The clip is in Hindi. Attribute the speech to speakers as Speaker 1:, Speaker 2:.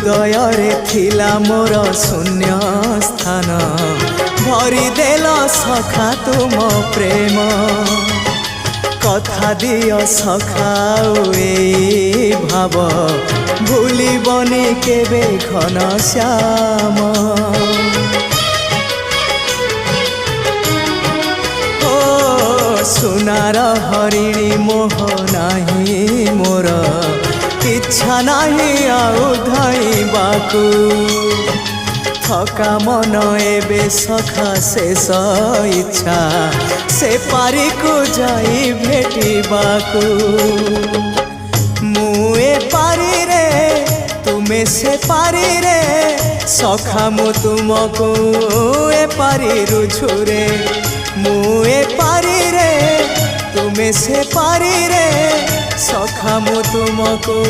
Speaker 1: हृदय रे थिला मोर शून्य स्थान भरी देल सखा तुम प्रेम कथा दियो सखाओ ए भाव भूलिबनी केबे घन श्याम ओ सुनार हरिणी मोह नाही मोर इच्छा नहीं आउ धाइबाकू थका मन एबे सखा शेष इच्छा से पारी को जाई भेटिबाकू मुए पारी रे तुमे से पारी रे सखा मु तुमको ए पारी रुझुरे मुए पारी रे तुमे से पारी रे सखा मु तुमको।